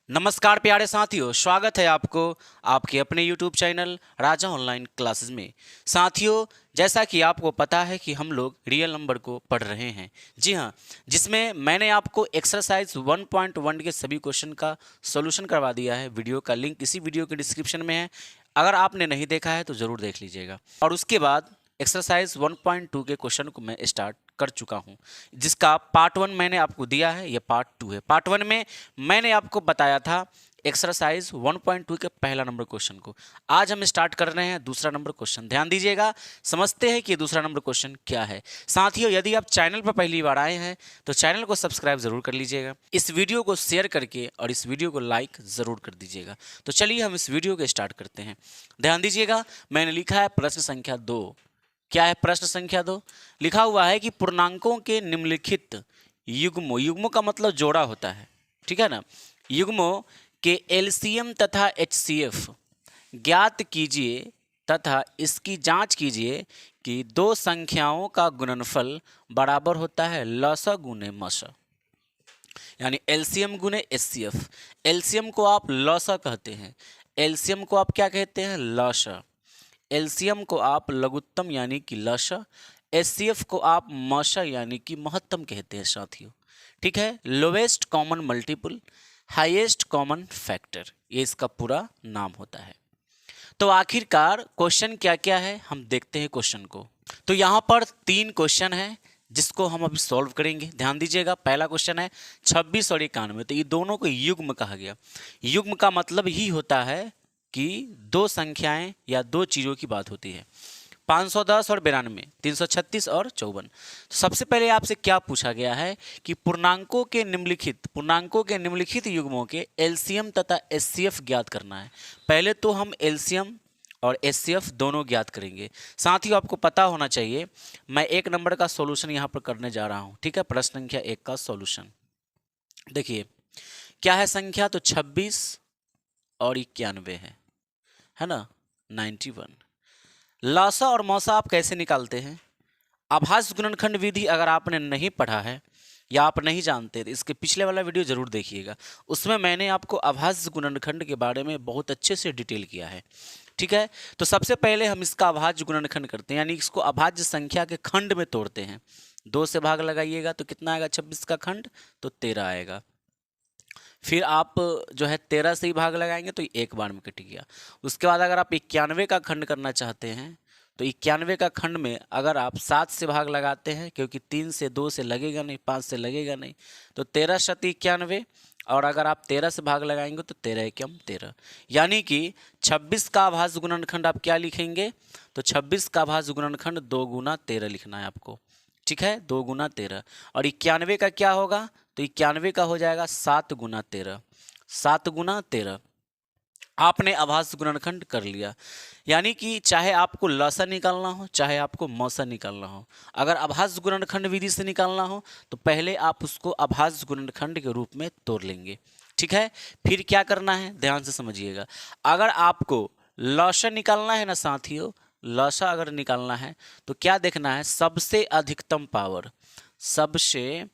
नमस्कार प्यारे साथियों, स्वागत है आपको आपके अपने YouTube चैनल राजा ऑनलाइन क्लासेस में। साथियों, जैसा कि आपको पता है कि हम लोग रियल नंबर को पढ़ रहे हैं। जी हाँ, जिसमें मैंने आपको एक्सरसाइज 1.1 के सभी क्वेश्चन का सॉल्यूशन करवा दिया है। वीडियो का लिंक इसी वीडियो के डिस्क्रिप्शन में है। अगर आपने नहीं देखा है तो ज़रूर देख लीजिएगा। और उसके बाद एक्सरसाइज 1.2 के क्वेश्चन को मैं स्टार्ट कर चुका हूं, जिसका पार्ट 1 मैंने आपको दिया है, ये पार्ट 2 है। पार्ट 1 में मैंने आपको बताया था एक्सरसाइज 1.2 के पहला नंबर क्वेश्चन को। आज हम स्टार्ट कर रहे हैं दूसरा नंबर क्वेश्चन। ध्यान दीजिएगा, समझते हैं कि दूसरा नंबर क्वेश्चन क्या है। साथियों, यदि आप चैनल पर पहली बार आए हैं तो चैनल को सब्सक्राइब जरूर कर लीजिएगा, इस वीडियो को शेयर करके और इस वीडियो को लाइक जरूर कर दीजिएगा। तो चलिए हम इस वीडियो को स्टार्ट करते हैं। ध्यान दीजिएगा, मैंने लिखा है प्रश्न संख्या 2। क्या है प्रश्न संख्या 2? लिखा हुआ है कि पूर्णांकों के निम्नलिखित युग्मों, युग्मों का मतलब जोड़ा होता है, ठीक है ना, युग्मों के एलसीएम तथा एचसीएफ ज्ञात कीजिए तथा इसकी जांच कीजिए कि दो संख्याओं का गुणनफल बराबर होता है लस गुने मस, यानी एलसीएम गुने एचसीएफ। एलसीएम को आप लस कहते हैं, एलसीएम को आप क्या कहते हैं? लस। एलसीएम को आप लघुत्तम यानी कि लश, एचसीएफ को आप मश यानी कि महत्तम कहते हैं साथियों, ठीक है। Lowest common multiple, highest common factor, ये इसका पूरा नाम होता है। तो आखिरकार क्वेश्चन क्या क्या है हम देखते हैं क्वेश्चन को। तो यहाँ पर 3 क्वेश्चन है जिसको हम अभी सॉल्व करेंगे। ध्यान दीजिएगा, पहला क्वेश्चन है 26 और 91। तो ये दोनों को युग्म कहा गया। युग्म का मतलब ही होता है कि दो संख्याएं या दो चीज़ों की बात होती है। 510 और 92, 336 और 54। तो सबसे पहले आपसे क्या पूछा गया है कि पूर्णांकों के निम्नलिखित युग्मों के एलसीएम तथा एचसीएफ ज्ञात करना है। पहले तो हम एलसीएम और एचसीएफ दोनों ज्ञात करेंगे। साथ ही आपको पता होना चाहिए, मैं 1 नंबर का सॉल्यूशन यहाँ पर करने जा रहा हूँ, ठीक है। प्रश्न संख्या 1 का सॉल्यूशन देखिए, क्या है संख्या? तो 26 और 91 है ना, 91। लासा और मौसा आप कैसे निकालते हैं? आभास गुणनखंड विधि अगर आपने नहीं पढ़ा है या आप नहीं जानते तो इसके पिछले वाला वीडियो जरूर देखिएगा। उसमें मैंने आपको आभास गुणनखंड के बारे में बहुत अच्छे से डिटेल किया है, ठीक है। तो सबसे पहले हम इसका अभाज्य गुणनखंड करते हैं, यानी इसको अभाज्य संख्या के खंड में तोड़ते हैं। 2 से भाग लगाइएगा तो कितना आएगा? 26 का खंड तो 13 आएगा। फिर आप जो है 13 से ही भाग लगाएंगे तो एक बार में कट गया। उसके बाद अगर आप 91 का खंड करना चाहते हैं तो 91 का खंड में अगर आप 7 से भाग लगाते हैं, क्योंकि 3 से 2 से लगेगा नहीं, 5 से लगेगा नहीं, तो 13 शत 91। और अगर आप 13 से भाग लगाएंगे तो 13 एकम 13, यानी कि 26 का अभाज्य गुणनखंड आप क्या लिखेंगे? तो 26 का अभाज्य गुणनखंड 2 गुना 13 लिखना है आपको, ठीक है, 2 गुना 13। और 91 का क्या होगा? तो 91 का हो जाएगा 7 गुना 13, 7 गुना 13। आपने आभास गुणनखंड कर लिया, यानी कि चाहे आपको लसा निकालना हो चाहे आपको मौसा निकालना हो, अगर आभास गुणनखंड विधि से निकालना हो तो पहले आप उसको आभास गुणनखंड के रूप में तोड़ लेंगे, ठीक है। फिर क्या करना है, ध्यान से समझिएगा। अगर आपको लसा निकालना है ना साथियों, लसा अगर निकालना है तो क्या देखना है? सबसे अधिकतम पावर, सबसे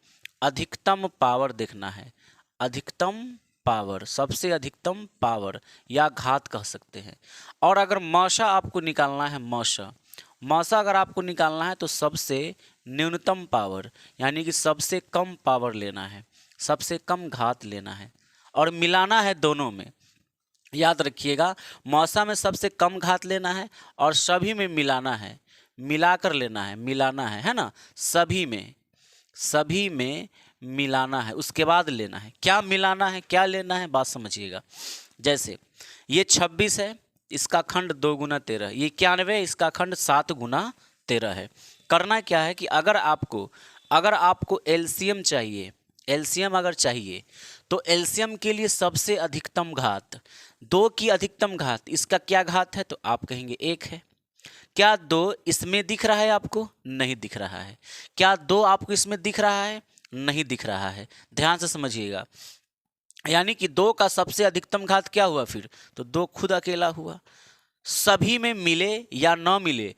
अधिकतम पावर देखना है। अधिकतम पावर, सबसे अधिकतम पावर या घात कह सकते हैं। और अगर मौसा आपको निकालना है, मौसा अगर आपको निकालना है तो सबसे न्यूनतम पावर, यानी कि सबसे कम पावर लेना है, सबसे कम घात लेना है और मिलाना है दोनों में। याद रखिएगा, मौसा में सबसे कम घात लेना है और सभी में मिलाना है, मिलाकर लेना है, मिलाना है ना, सभी में मिलाना है, उसके बाद लेना है। क्या मिलाना है, क्या लेना है, बात समझिएगा। जैसे ये 26 है, इसका खंड 2 गुना 13, ये 91, इसका खंड 7 गुना 13 है। करना क्या है कि अगर आपको एलसीएम चाहिए, एलसीएम अगर चाहिए तो एलसीएम के लिए सबसे अधिकतम घात 2 की अधिकतम घात, इसका क्या घात है? तो आप कहेंगे 1 है। क्या 2 इसमें दिख रहा है आपको? नहीं दिख रहा है। क्या 2 आपको इसमें दिख रहा है? नहीं दिख रहा है। ध्यान से समझिएगा, यानी कि 2 का सबसे अधिकतम घात क्या हुआ फिर? तो 2 खुद अकेला हुआ। सभी में मिले या न मिले,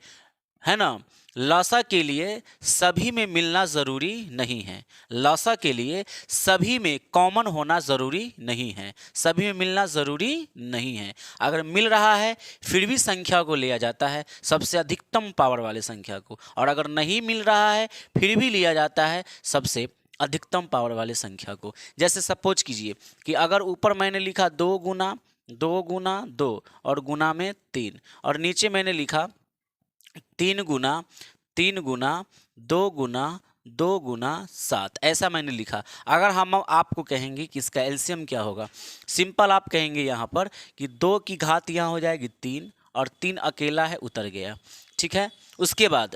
है ना, लौसा के लिए सभी में मिलना ज़रूरी नहीं है। लौसा के लिए सभी में कॉमन होना ज़रूरी नहीं है। सभी में मिलना ज़रूरी नहीं है। अगर मिल रहा है फिर भी संख्या को लिया जाता है सबसे अधिकतम पावर वाले संख्या को, और अगर नहीं मिल रहा है फिर भी लिया जाता है सबसे अधिकतम पावर वाले संख्या को। जैसे सपोज कीजिए कि अगर ऊपर मैंने लिखा 2 गुना 2 और गुना में 3, और नीचे मैंने लिखा 3 गुना 2 गुना 7, ऐसा मैंने लिखा। अगर हम आपको कहेंगे कि इसका एलसीएम क्या होगा, सिंपल आप कहेंगे यहाँ पर कि 2 की घात यहाँ हो जाएगी 3, और 3 अकेला है उतर गया, ठीक है। उसके बाद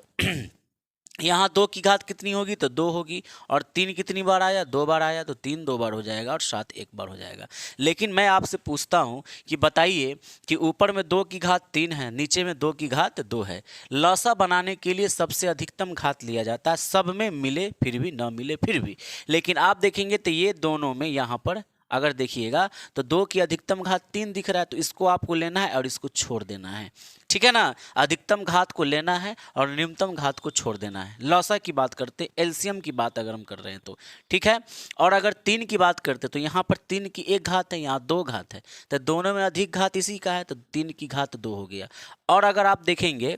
यहाँ 2 की घात कितनी होगी तो 2 होगी, और 3 कितनी बार आया 2 बार आया, तो 3 2 बार हो जाएगा और 7 1 बार हो जाएगा। लेकिन मैं आपसे पूछता हूँ कि बताइए कि ऊपर में 2 की घात 3 है, नीचे में 2 की घात 2 है। लौसा बनाने के लिए सबसे अधिकतम घात लिया जाता है, सब में मिले फिर भी न मिले फिर भी। लेकिन आप देखेंगे तो ये दोनों में यहाँ पर अगर देखिएगा तो 2 की अधिकतम घात 3 दिख रहा है, तो इसको आपको लेना है और इसको छोड़ देना है, ठीक है ना। अधिकतम घात को लेना है और न्यूनतम घात को छोड़ देना है। लौसा की बात करते, एलसीएम की बात अगर हम कर रहे हैं तो, ठीक है। और अगर 3 की बात करते तो यहाँ पर 3 की 1 घात है, यहाँ 2 घात है, तो दोनों में अधिक घात इसी का है, तो 3 की घात 2 हो गया। और अगर आप देखेंगे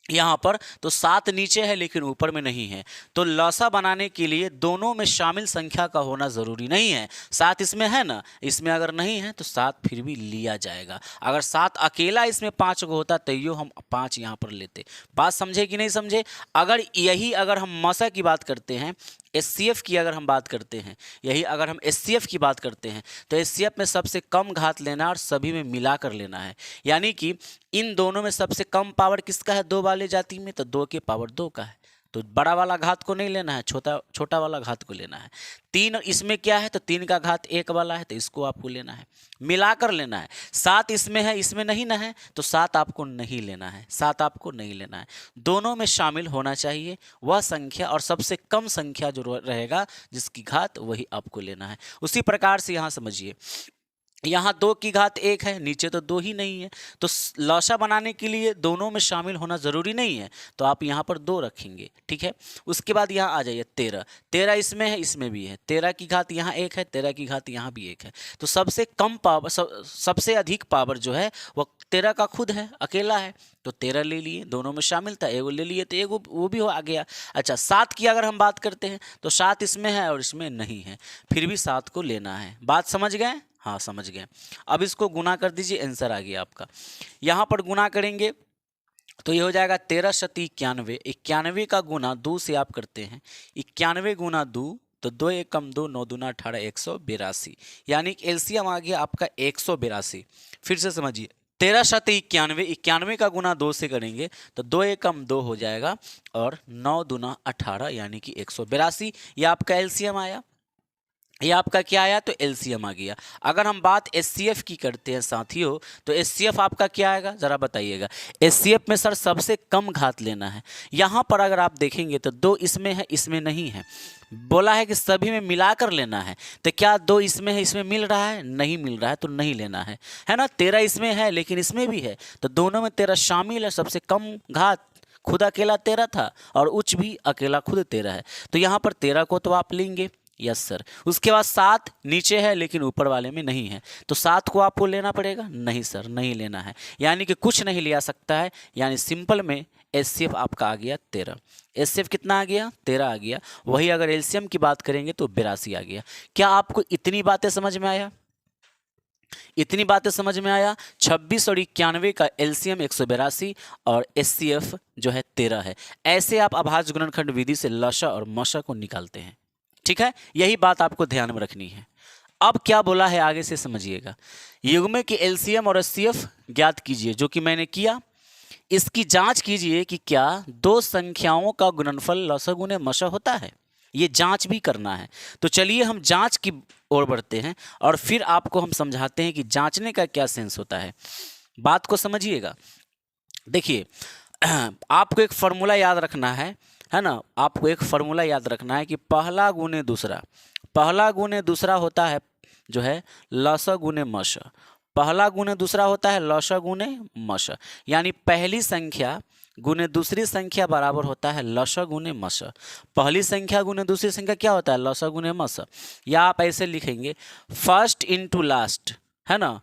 यहाँ पर तो 7 नीचे है लेकिन ऊपर में नहीं है, तो लौसा बनाने के लिए दोनों में शामिल संख्या का होना ज़रूरी नहीं है। 7 इसमें है ना, इसमें अगर नहीं है तो 7 फिर भी लिया जाएगा। अगर 7 अकेला इसमें 5 को होता तैयो हम 5 यहाँ पर लेते। बात समझे कि नहीं समझे। अगर हम मसा की बात करते हैं, एचसीएफ की अगर हम बात करते हैं, यही अगर हम एचसीएफ की बात करते हैं तो एचसीएफ में सबसे कम घात लेना है और सभी में मिला कर लेना है। यानी कि इन दोनों में सबसे कम पावर किसका है 2 वाले जाति में, तो 2 के पावर 2 का है, तो बड़ा वाला घात को नहीं लेना है, छोटा वाला घात को लेना है। 3 इसमें क्या है तो 3 का घात 1 वाला है, तो इसको आपको लेना है, मिलाकर लेना है। 7 इसमें है, इसमें नहीं ना है, तो 7 आपको नहीं लेना है, 7 आपको नहीं लेना है। दोनों में शामिल होना चाहिए वह संख्या, और सबसे कम संख्या जो रहेगा जिसकी घात वही आपको लेना है। उसी प्रकार से यहाँ समझिए, यहाँ 2 की घात 1 है, नीचे तो 2 ही नहीं है, तो लौसा बनाने के लिए दोनों में शामिल होना ज़रूरी नहीं है, तो आप यहाँ पर 2 रखेंगे, ठीक है। उसके बाद यहाँ आ जाइए 13 इसमें है, इसमें भी है, 13 की घात यहाँ 1 है, 13 की घात यहाँ भी 1 है, तो सबसे कम पावर सबसे अधिक पावर जो है वह 13 का खुद है, अकेला है, तो 13 ले लिए, दोनों में शामिल था, एगो ले लिए तो एगो वो भी आ गया। अच्छा 7 की अगर हम बात करते हैं तो 7 इसमें है और इसमें नहीं है, फिर भी 7 को लेना है। बात समझ गए, हाँ समझ गए। अब इसको गुना कर दीजिए, आंसर आ गया आपका। यहाँ पर गुना करेंगे तो ये हो जाएगा 13 शत 91, 91 का गुना 2 से आप करते हैं, 91 गुना 2 तो 2 एकम 2 9 दूना 18 182, यानी कि एलसीएम आ गया आपका 182। फिर से समझिए 13 शत 91, 91 का गुना 2 से करेंगे तो 2 एकम 2 हो जाएगा और 9 दूना 18 यानी कि 182, ये आपका एलसीएम आया। ये आपका क्या आया तो एलसीएम आ गया। अगर हम बात एचसीएफ की करते हैं साथियों, तो एचसीएफ आपका क्या आएगा ज़रा बताइएगा। एचसीएफ में सर सबसे कम घात लेना है। यहाँ पर अगर आप देखेंगे तो 2 इसमें है, इसमें नहीं है, बोला है कि सभी में मिलाकर लेना है, तो क्या 2 इसमें है, इसमें मिल रहा है, नहीं मिल रहा है, तो नहीं लेना है ना। 13 इसमें है लेकिन इसमें भी है, तो दोनों में 13 शामिल है, सबसे कम घात खुद अकेला 13 था और उच्च भी अकेला खुद 13 है, तो यहाँ पर 13 को तो आप लेंगे, यस सर। उसके बाद 7 नीचे है लेकिन ऊपर वाले में नहीं है, तो 7 को आपको लेना पड़ेगा, नहीं सर नहीं लेना है, यानी कि कुछ नहीं लिया सकता है, यानी सिंपल में एचसीएफ आपका आ गया 13। एचसीएफ कितना आ गया 13 आ गया। वही अगर एलसीएम की बात करेंगे तो 82 आ गया। क्या आपको इतनी बातें समझ में आया, इतनी बातें समझ में आया। 26 और 91 का एलसीएम 182 और एचसीएफ जो है 13 है। ऐसे आप अभाज्य गुणनखंड विधि से लसा और मसा को निकालते हैं, ठीक है। यही बात आपको ध्यान में रखनी है। अब क्या बोला है आगे से समझिएगा। युग्म के एलसीएम और एचसीएफ ज्ञात कीजिए, जो कि मैंने किया। इसकी जांच कीजिए कि क्या 2 संख्याओं का गुणनफल लसा गुने मसा होता है, ये जांच भी करना है। तो चलिए हम जांच की ओर बढ़ते हैं और फिर आपको हम समझाते हैं कि जांचने का क्या सेंस होता है। बात को समझिएगा। देखिए आपको एक फॉर्मूला याद रखना है ना, आपको एक फॉर्मूला याद रखना है कि पहला गुने दूसरा होता है जो है लसा गुने मसा, पहला गुने दूसरा होता है लसा गुने मसा, यानी पहली संख्या गुने दूसरी संख्या बराबर होता है लसा गुने मसा। पहली संख्या गुने दूसरी संख्या क्या होता है? लसा गुने मसा। या आप ऐसे लिखेंगे फर्स्ट इनटू लास्ट, है ना,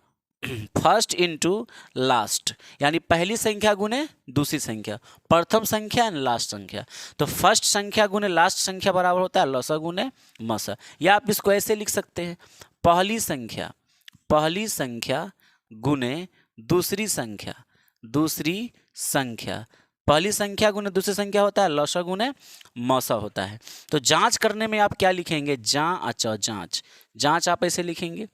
फर्स्ट इनटू लास्ट, यानी पहली संख्या गुने दूसरी संख्या, प्रथम संख्या एंड लास्ट संख्या। तो फर्स्ट संख्या गुने लास्ट संख्या बराबर होता है लसा गुने मसा। या आप इसको ऐसे लिख सकते हैं पहली संख्या गुने दूसरी संख्या, पहली संख्या गुने दूसरी संख्या होता है लसा गुने मसा होता है। तो जांच करने में आप क्या लिखेंगे? जांच आप ऐसे लिखेंगे।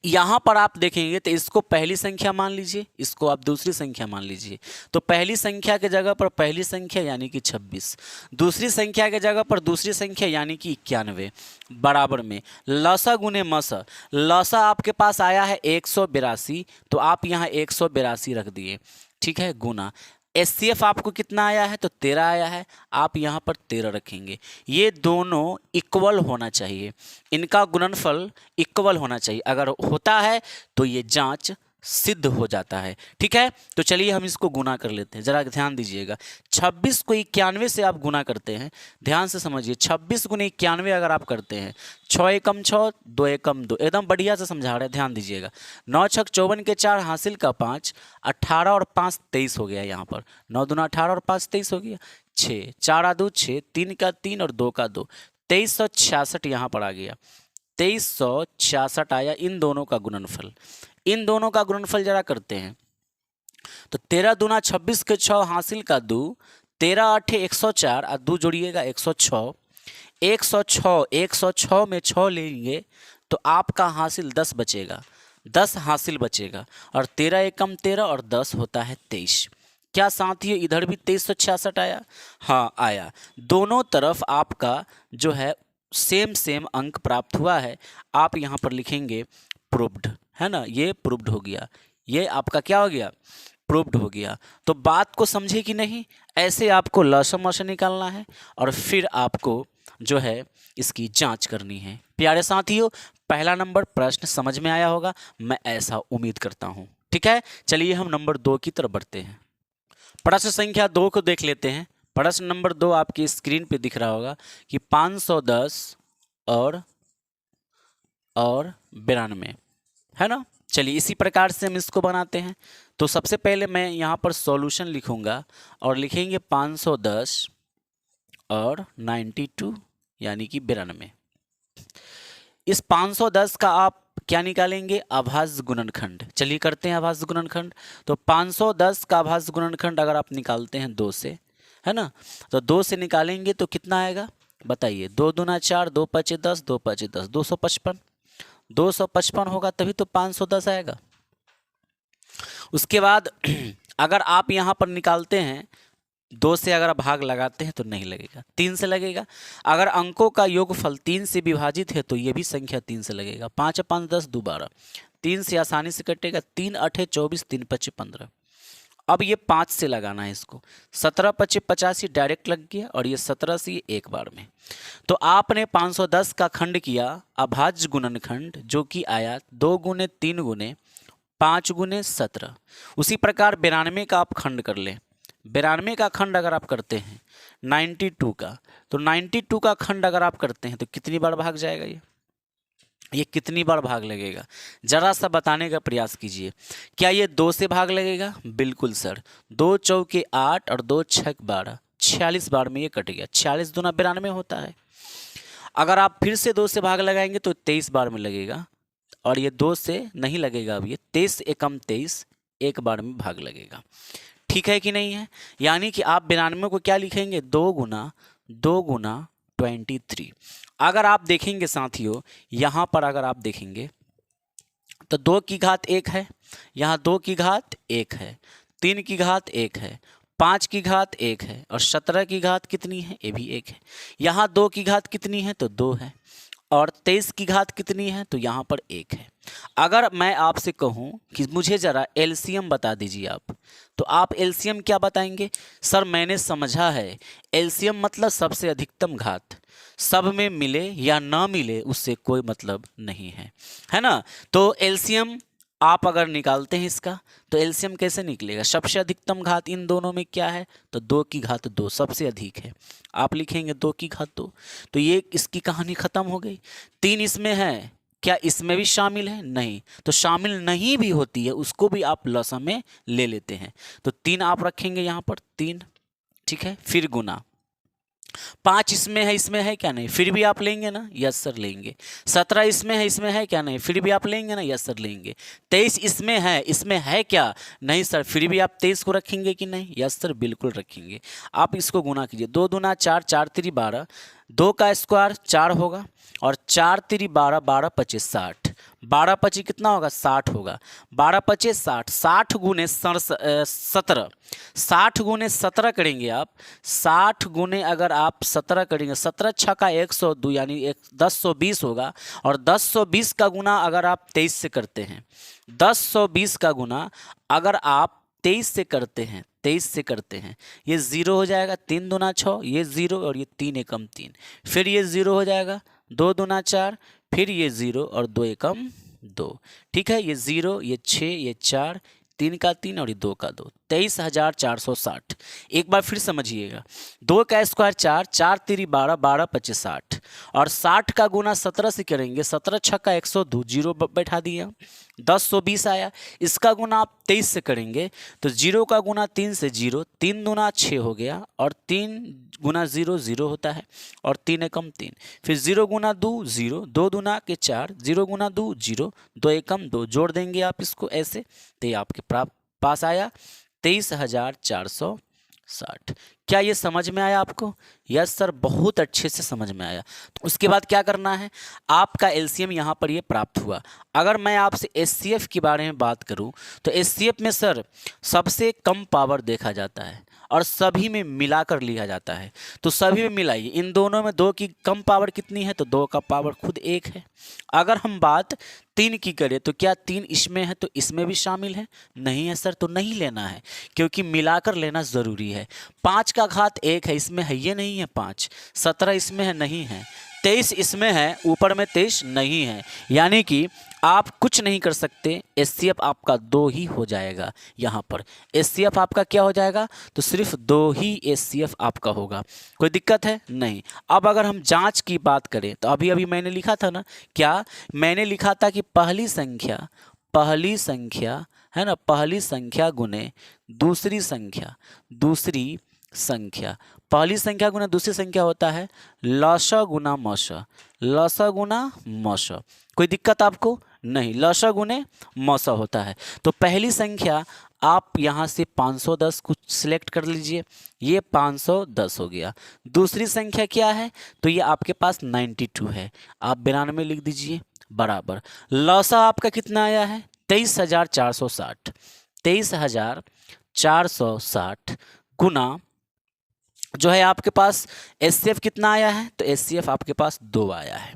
यहां पर आप देखेंगे तो इसको पहली संख्या मान लीजिए, इसको आप दूसरी संख्या मान लीजिए। तो पहली संख्या के जगह पर पहली संख्या यानी कि 26, दूसरी संख्या के जगह पर दूसरी संख्या यानी कि 91, बराबर में लसा गुने मसा। लसा आपके पास आया है 182, तो आप यहाँ 182 रख दिए, ठीक है, गुना एचसीएफ आपको कितना आया है? तो 13 आया है, आप यहाँ पर 13 रखेंगे। ये दोनों इक्वल होना चाहिए, इनका गुणनफल इक्वल होना चाहिए। अगर होता है तो ये जांच सिद्ध हो जाता है, ठीक है। तो चलिए हम इसको गुना कर लेते हैं, जरा ध्यान दीजिएगा। 26 को 91 से आप गुना करते हैं, ध्यान से समझिए। 26 गुने 91 अगर आप करते हैं, 6 एकम 6, 2 एकम 2, एकदम बढ़िया से समझा रहे हैं, ध्यान दीजिएगा। 9 छक 54 के 4 हासिल का 5, 18 और 5 23 हो गया। यहाँ पर 9 दूना 18 और 5 23 हो गया। 6 4 2 6, 3 का 3 और 2 का 2, 2366 यहाँ पर आ गया। 2366 आया इन दोनों का गुणनफल। इन दोनों का गुणनफल जरा करते हैं तो 13 दूना 26 के 6 हासिल का 2, 13 8 104 और 2 जोड़िएगा 106। 106 में 6 लेंगे तो आपका हासिल 10 बचेगा, 10 हासिल बचेगा। और 13 एकम 13 और 10 होता है 23। क्या साथियों इधर भी 2366 आया? हाँ आया। दोनों तरफ आपका जो है सेम अंक प्राप्त हुआ है। आप यहाँ पर लिखेंगे प्रूव्ड, है ना, ये प्रूव्ड हो गया, ये आपका क्या हो गया? प्रूव्ड हो गया। तो बात को समझे कि नहीं? ऐसे आपको लसा मसा निकालना है और फिर आपको जो है इसकी जांच करनी है। प्यारे साथियों, पहला नंबर प्रश्न समझ में आया होगा, मैं ऐसा उम्मीद करता हूं, ठीक है। चलिए हम नंबर 2 की तरफ बढ़ते हैं। प्रश्न संख्या 2 को देख लेते हैं। प्रश्न नंबर 2 आपकी स्क्रीन पे दिख रहा होगा कि 510 और 92, है ना। चलिए इसी प्रकार से हम इसको बनाते हैं। तो सबसे पहले मैं यहाँ पर सॉल्यूशन लिखूंगा और लिखेंगे 510 और 92 यानी कि 92। इस 510 का आप क्या निकालेंगे? अभाज्य गुणनखंड। चलिए करते हैं अभाज्य गुणनखंड। तो 510 का अभाज्य गुणनखंड अगर आप निकालते हैं 2 से, है ना, तो 2 से निकालेंगे तो कितना आएगा बताइए? 2 दूना 4, 2 पचे 10, 2 पचे 10, 255। 255 होगा तभी तो 510 आएगा। उसके बाद अगर आप यहाँ पर निकालते हैं 2 से, अगर आप भाग लगाते हैं तो नहीं लगेगा, 3 से लगेगा। अगर अंकों का योगफल 3 से विभाजित है तो ये भी संख्या 3 से लगेगा। 5 5 10 2 12, 3 से आसानी से कटेगा। 3 8 24, 3 5 15। अब ये 5 से लगाना है इसको। 17 5 85 डायरेक्ट लग गया और ये 17 से एक बार में। तो आपने 510 का खंड किया अभाज्य गुणनखंड, जो कि आया 2 गुने 3 गुने 5 गुने 17। उसी प्रकार 92 का आप खंड कर लें। 92 का खंड अगर आप करते हैं 92 का, तो 92 का खंड अगर आप करते हैं तो कितनी बार भाग जाएगा? ये कितनी बार भाग लगेगा? जरा सा बताने का प्रयास कीजिए। क्या ये 2 से भाग लगेगा? बिल्कुल सर। 2 चौके 8 और 2 छक 12, 46 बार में ये कट गया। 46 दूना 92 होता है। अगर आप फिर से 2 से भाग लगाएंगे तो 23 बार में लगेगा और ये 2 से नहीं लगेगा। अब ये 23 एकम 23 एक बार में भाग लगेगा, ठीक है कि नहीं है? यानी कि आप 92 को क्या लिखेंगे? 2 गुना 23। अगर आप देखेंगे साथियों, यहाँ पर अगर आप देखेंगे तो 2 की घात 1 है, यहाँ 2 की घात 1 है, 3 की घात 1 है, 5 की घात 1 है और 17 की घात कितनी है? ये भी 1 है। यहाँ 2 की घात कितनी है? तो 2 है। और 23 की घात कितनी है? तो यहाँ पर 1 है। अगर मैं आपसे कहूँ कि मुझे ज़रा एलसीएम बता दीजिए आप, तो आप एलसीएम क्या बताएंगे? सर मैंने समझा है एलसीएम मतलब सबसे अधिकतम घात, सब में मिले या ना मिले उससे कोई मतलब नहीं है, है ना। तो एलसीएम आप अगर निकालते हैं इसका तो एलसीएम कैसे निकलेगा? सबसे अधिकतम घात इन दोनों में क्या है? तो 2 की घात 2 सबसे अधिक है। आप लिखेंगे 2 की घात 2, तो ये इसकी कहानी खत्म हो गई। 3 इसमें है, क्या इसमें भी शामिल है? नहीं। तो शामिल नहीं भी होती है उसको भी आप लसा में ले लेते हैं। तो 3 आप रखेंगे यहाँ पर 3, ठीक है। फिर गुना 5 इसमें है क्या? नहीं, फिर भी आप लेंगे ना? यस सर लेंगे। 17 इसमें है क्या? नहीं, फिर भी आप लेंगे ना? यस सर लेंगे। 23 इसमें है क्या? नहीं सर, फिर भी आप 23 को रखेंगे कि नहीं? यस सर बिल्कुल रखेंगे। आप इसको गुना कीजिए, 2 दूना 4, 4 तिरी 12, 2 का स्क्वायर 4 होगा और 4 तिरी 12, 12 25 60, 12 25 कितना होगा? 60 होगा। 12 25 60, 60 गुने 17, 60 गुने 17 करेंगे आप। 60 गुने अगर आप 17 करेंगे, 17 छक्का 102 यानी 1020 होगा। और 1020 का गुना अगर आप 23 से करते हैं, 1020 का गुना अगर आप 23 से करते हैं, 23 से करते हैं, ये 0 हो जाएगा। 3 दूना 6, ये 0 और ये 3 एकम 3, फिर ये 0 हो जाएगा। 2 दूना 4, फिर ये 0 और 2 एकम 2, ठीक है। ये 0, ये 6, ये 4, 3 का 3 और ये 2 का 2, 23,460। एक बार फिर समझिएगा, 2 का स्क्वायर 4, 4 तिरी 12, 12 25 60 और 60 का गुना 17 से करेंगे, 17 छक्का 102, 0 बैठा दिया, 1020 आया। इसका गुना आप 23 से करेंगे तो 0 का गुना 3 से 0, 3 दूना 6 हो गया और 3 गुना 0 0 होता है और 3 एकम 3, फिर 0 गुना 2 0, 2 दूना के 4, 0 गुना 2 0, 2 एकम 2, जोड़ देंगे आप इसको ऐसे, तो ये आपके पास आया 23,460। क्या ये समझ में आया आपको? यस सर, बहुत अच्छे से समझ में आया। तो उसके बाद क्या करना है? आपका एलसीएम यहाँ पर ये प्राप्त हुआ। अगर मैं आपसे एचसीएफ के बारे में बात करूँ तो एचसीएफ में सर सबसे कम पावर देखा जाता है और सभी में मिलाकर लिया जाता है। तो सभी में मिलाइए, इन दोनों में 2 की कम पावर कितनी है? तो 2 का पावर खुद 1 है। अगर हम बात 3 की करें तो क्या 3 इसमें है तो इसमें भी शामिल है? नहीं है सर, तो नहीं लेना है क्योंकि मिलाकर लेना ज़रूरी है। 5 का घात 1 है, इसमें है ये नहीं है 5, 17 इसमें है नहीं है, 23 इसमें है, ऊपर में 23 नहीं है, यानी कि आप कुछ नहीं कर सकते। एचसीएफ आपका 2 ही हो जाएगा। यहाँ पर एचसीएफ आपका क्या हो जाएगा? तो सिर्फ 2 ही एचसीएफ आपका होगा। कोई दिक्कत है? नहीं। अब अगर हम जांच की बात करें तो अभी अभी मैंने लिखा था ना, क्या मैंने लिखा था कि पहली संख्या है ना, पहली संख्या गुने दूसरी संख्या, पहली संख्या गुना दूसरी संख्या होता है लसा गुना मसा, लसा गुना मसा। कोई दिक्कत आपको? नहीं, लसा गुने मसा होता है। तो पहली संख्या आप यहाँ से 510 को सिलेक्ट कर लीजिए, ये 510 हो गया। दूसरी संख्या क्या है? तो ये आपके पास 92 है, आप 92 लिख दीजिए बराबर। लसा आपका कितना आया है? 23,460, 23,460 गुना जो है आपके पास एचसीएफ कितना आया है? तो एचसीएफ आपके पास 2 आया है।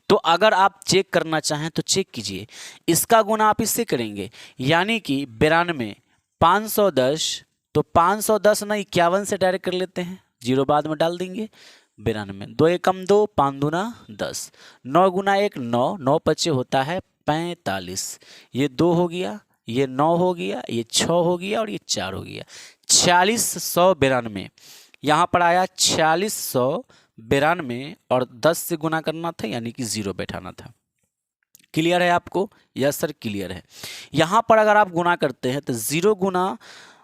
तो अगर आप चेक करना चाहें तो चेक कीजिए, इसका गुना आप इससे करेंगे, यानी कि 92, 510, तो 510 ना 51 से डायरेक्ट कर लेते हैं, 0 बाद में डाल देंगे। 92, 2 एकम 2, 5 दूना 10, 9 गुना 1 9, 9 पच्चे होता है 45, ये 2 हो गया, ये 9 हो गया, ये 6 हो गया और ये 4 हो गया। 4692 यहाँ पर आया, 4692 और 10 से गुना करना था यानी कि 0 बैठाना था। क्लियर है आपको? यस सर क्लियर है। यहाँ पर अगर आप गुना करते हैं तो 0 गुना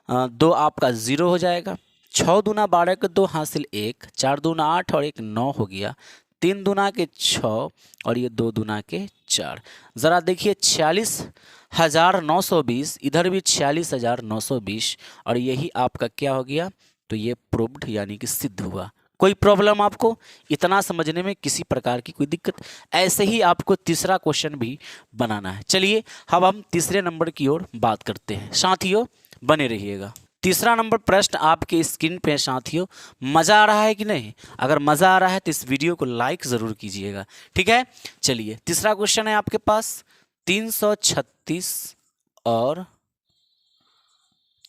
2 आपका 0 हो जाएगा, 6 दूना 12 के 2 हासिल 1, 4 दूना 8 और 1 9 हो गया, 3 दूना के 6 और ये 2 दूना के 4। ज़रा देखिए 46,920, इधर भी 46,920 और यही आपका क्या हो गया? तो ये प्रूव्ड यानी कि सिद्ध हुआ। कोई प्रॉब्लम आपको? इतना समझने में किसी प्रकार की कोई दिक्कत? ऐसे ही आपको तीसरा क्वेश्चन भी बनाना है। चलिए अब हम तीसरे नंबर की ओर बात करते हैं। साथियों बने रहिएगा। तीसरा नंबर प्रश्न आपके स्क्रीन पे है साथियों। मज़ा आ रहा है कि नहीं? अगर मज़ा आ रहा है तो इस वीडियो को लाइक ज़रूर कीजिएगा, ठीक है। चलिए तीसरा क्वेश्चन है आपके पास 336 और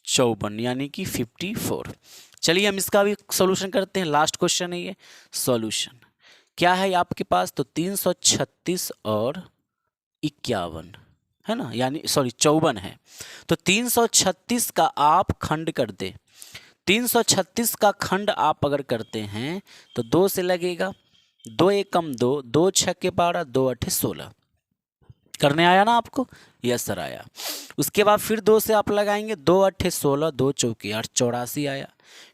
54 यानी कि 54। चलिए हम इसका भी सॉल्यूशन करते हैं। लास्ट क्वेश्चन है ये। सॉल्यूशन क्या है आपके पास? तो 336 और 51 है ना, यानी सॉरी 54 है। तो 336 का आप खंड कर दे, 336 का खंड आप अगर करते हैं तो 2 से लगेगा, 2 एकम 2, 2 छक्के 12, 2 अठे 16। करने आया ना आपको? यस सर आया। उसके बाद फिर 2 से आप लगाएंगे, 2 अठे 16, 2 चौके 8, 84 आया।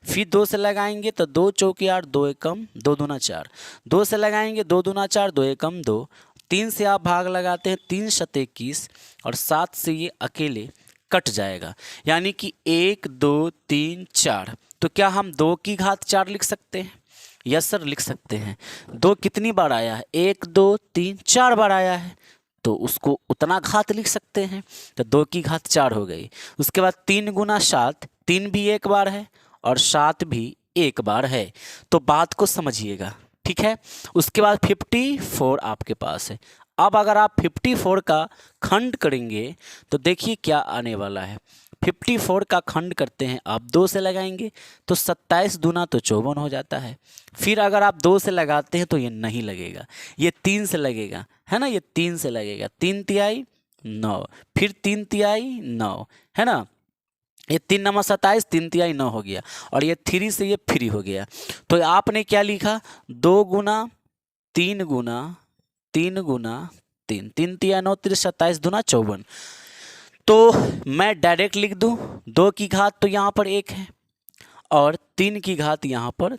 फिर 2 से लगाएंगे तो 2 चौके 8, 2 एकम 2 दूना 4, 2 से लगाएंगे 2 दूना 4, 2 एकम 2, 3 से आप भाग लगाते हैं, 3 शत 21 और 7 से ये अकेले कट जाएगा, यानी कि 1 2 3 4। तो क्या हम 2 की घात 4 लिख सकते हैं? यस सर लिख सकते हैं। 2 कितनी बार आया है? 1 2 3 4 बार आया है, तो उसको उतना घात लिख सकते हैं। तो 2 की घात 4 हो गई। उसके बाद 3 गुना 7, 3 भी एक बार है और 7 भी एक बार है। तो बात को समझिएगा, ठीक है। उसके बाद 54 आपके पास है। अब अगर आप 54 का खंड करेंगे तो देखिए क्या आने वाला है। 54 का खंड करते हैं आप, 2 से लगाएंगे तो 27 दूना तो 54 हो जाता है। फिर अगर आप 2 से लगाते हैं तो ये नहीं लगेगा, ये 3 से लगेगा, है ना, ये 3 से लगेगा, 3 तिहाई 9, फिर 3 तिहाई 9, है ना, ये 3 नंबर 27, 3 तिहाई 9 हो गया, और ये 3 से ये फ्री हो गया। तो आपने क्या लिखा? 2 गुना 3 गुना 3 गुना 3, 3 तिहाई 9, 27 दूना 54। तो मैं डायरेक्ट लिख दूं, 2 की घात तो यहाँ पर 1 है और 3 की घात यहाँ पर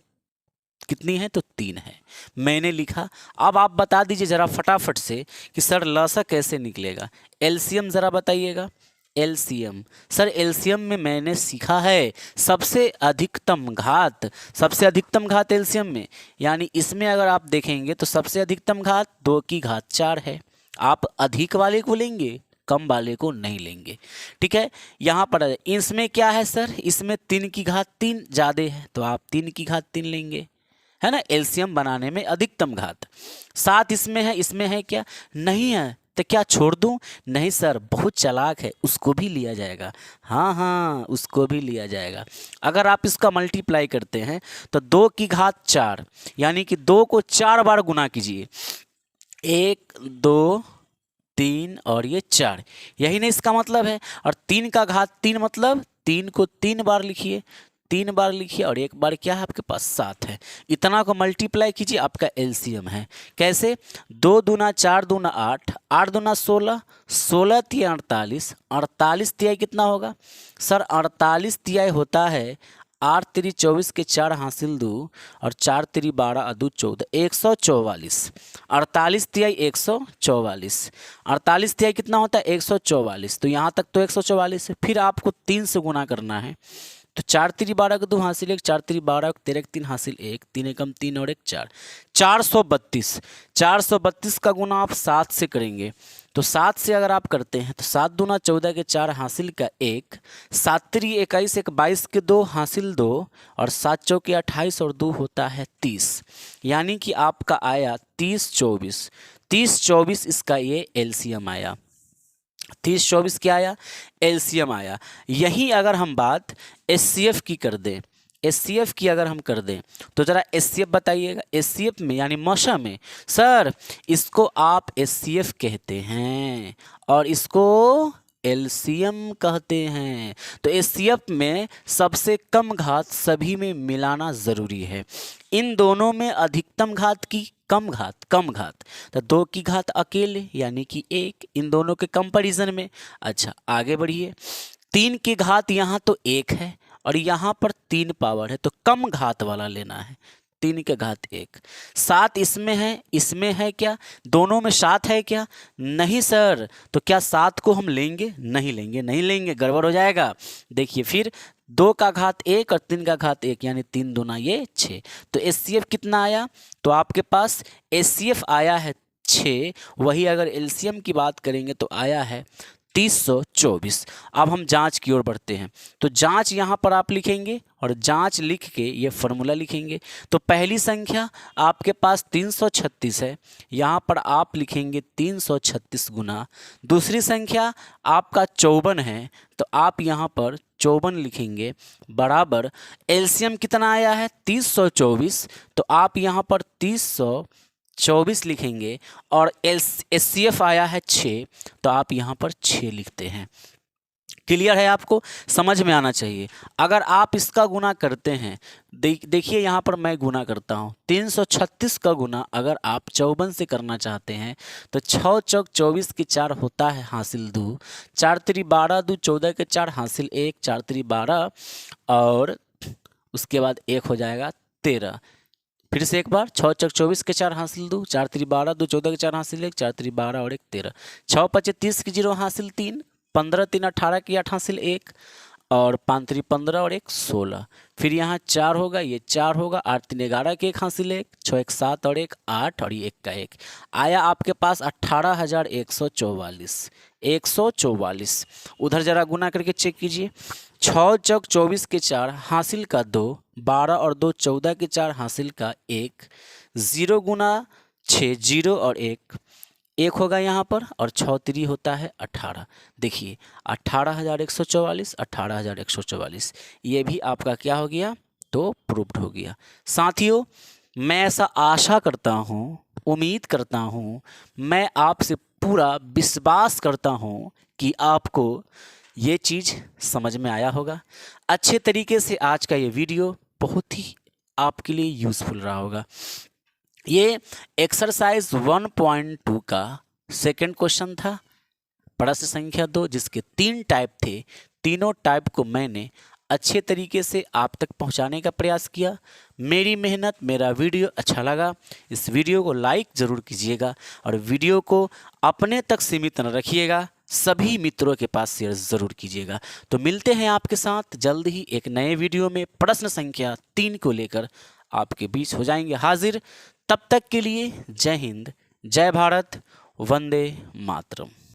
कितनी है? तो 3 है। मैंने लिखा। अब आप बता दीजिए ज़रा फटाफट से कि सर लसा कैसे निकलेगा। एलसीएम ज़रा बताइएगा। एलसीएम, सर एलसीएम में मैंने सीखा है सबसे अधिकतम घात, सबसे अधिकतम घात एलसीएम में, यानी इसमें अगर आप देखेंगे तो सबसे अधिकतम घात 2 की घात 4 है। आप अधिक वाले को लेंगे, कम वाले को नहीं लेंगे, ठीक है। यहाँ पर इसमें क्या है सर? इसमें 3 की घात 3 ज़्यादा है, तो आप 3 की घात 3 लेंगे, है ना, एलसीएम बनाने में अधिकतम घात। 7 इसमें है क्या? नहीं है, तो क्या छोड़ दूं? नहीं सर, बहुत चालाक है, उसको भी लिया जाएगा। हाँ हाँ, उसको भी लिया जाएगा। अगर आप इसका मल्टीप्लाई करते हैं तो 2 की घात 4, यानी कि 2 को 4 बार गुना कीजिए, 1 2 3 और ये 4, यही नहीं इसका मतलब है। और 3 का घात 3 मतलब 3 को 3 बार लिखिए, 3 बार लिखिए, और एक बार क्या है आपके पास? 7 है। इतना को मल्टीप्लाई कीजिए, आपका एलसीएम है। कैसे? 2 दूना 4 दूना 8, 8 दूना 16, 16 तिहाई 48, 48 तिहाई कितना होगा? सर 48 तिहाई होता है 8 तिरी 24 के 4 हासिल 2 और 4 तिरी 12 अदू 14, 144। 48 तिहाई 144, 48 तिहाई कितना होता है? 144। तो यहाँ तक तो 144 है। फिर आपको 3 से गुना करना है, तो 4 तिरी 12 का 2 हासिल 1, 4 तिरी 12 13 3 हासिल 1, 3 एकम 3 और 1 4, 432। 432 का गुना आप 7 से करेंगे, तो 7 से अगर आप करते हैं तो 7 दूना 14 के 4 हासिल का 1, 7 तिरी 21 1 22 के 2 हासिल 2 और 7 चौके 28 और 2 होता है 30, यानी कि आपका आया 30 24। 30 24 इसका ये एलसीएम आया। 30 24 क्या आया? एलसीएम आया। यही अगर हम बात एचसीएफ की कर दें, एचसीएफ की अगर हम कर दें तो ज़रा एचसीएफ बताइएगा। एचसीएफ में यानी मशा में, सर इसको आप एचसीएफ कहते हैं और इसको एलसीएम कहते हैं। तो एचसीएफ में सबसे कम घात सभी में मिलाना ज़रूरी है। इन दोनों में अधिकतम घात की कम घात, तो 2 की घात अकेले यानी कि 1, इन दोनों के कंपैरिजन में। अच्छा आगे बढ़िए। 3 की घात यहाँ तो 1 है और यहाँ पर 3 पावर है, तो कम घात वाला लेना है। 3 की घात 1। 7 इसमें है क्या? दोनों में 7 है क्या? नहीं सर। तो क्या 7 को हम लेंगे? नहीं लेंगे, गड़बड़ हो जाएगा। देखिए फिर 2 का घात 1 और 3 का घात 1, यानी 3 दूना ये 6। तो एचसीएफ कितना आया? तो आपके पास एचसीएफ आया है 6। वही अगर एलसीएम की बात करेंगे तो आया है 3024। अब हम जांच की ओर बढ़ते हैं, तो जांच यहाँ पर आप लिखेंगे और जांच लिख के ये फॉर्मूला लिखेंगे। तो पहली संख्या आपके पास 336 है, यहाँ पर आप लिखेंगे 336 गुना। दूसरी संख्या आपका 54 है, तो आप यहाँ पर 54 लिखेंगे बराबर एलसीएम कितना आया है? 3024। तो आप यहाँ पर 30 24 लिखेंगे और HCF आया है 6, तो आप यहाँ पर 6 लिखते हैं। क्लियर है, आपको समझ में आना चाहिए। अगर आप इसका गुना करते हैं, देखिए यहाँ पर मैं गुना करता हूँ, 336 का गुना अगर आप 54 से करना चाहते हैं तो 6 चौक 24 के 4 होता है हासिल 2, 4 3 12, 2 14 के 4 हासिल 1, 4 3 12 और उसके बाद 1 हो जाएगा 13। फिर से एक बार, 6 चौक 24 के 4 हासिल 2, 4 3 12, 2 14 के 4 हासिल 1, 4 3 12 और 1 13, 6 5 30 की 0 हासिल 3, 15 3 18 की 8 हासिल 1 और 5 3 15 और 1 16। फिर यहाँ 4 होगा, ये 4 होगा, 8 3 11 के 1 हासिल 1, 6 1 7 और 1 8 और ये 1 का 1 आया आपके पास 18,144। 144 उधर जरा गुना करके चेक कीजिए। 6 चौक 24 के 4 हासिल का 2, 12 और 2 14 के 4 हासिल का 1, 0 गुना 6 0 और 1 होगा यहाँ पर और 6 3 होता है 18। देखिए 18,144, 18,144 ये भी आपका क्या हो गया, तो प्रूव्ड हो गया। साथियों, मैं ऐसा आशा करता हूँ, उम्मीद करता हूँ, मैं आपसे पूरा विश्वास करता हूँ कि आपको ये चीज़ समझ में आया होगा। अच्छे तरीके से आज का ये वीडियो बहुत ही आपके लिए यूज़फुल रहा होगा। ये एक्सरसाइज 1.2 का सेकंड क्वेश्चन था, प्रश्न संख्या 2, जिसके 3 टाइप थे। तीनों टाइप को मैंने अच्छे तरीके से आप तक पहुंचाने का प्रयास किया। मेरी मेहनत, मेरा वीडियो अच्छा लगा, इस वीडियो को लाइक ज़रूर कीजिएगा और वीडियो को अपने तक सीमित न रखिएगा, सभी मित्रों के पास शेयर ज़रूर कीजिएगा। तो मिलते हैं आपके साथ जल्द ही एक नए वीडियो में, प्रश्न संख्या 3 को लेकर आपके बीच हो जाएंगे हाजिर। तब तक के लिए जय हिंद, जय भारत, वंदे मातरम।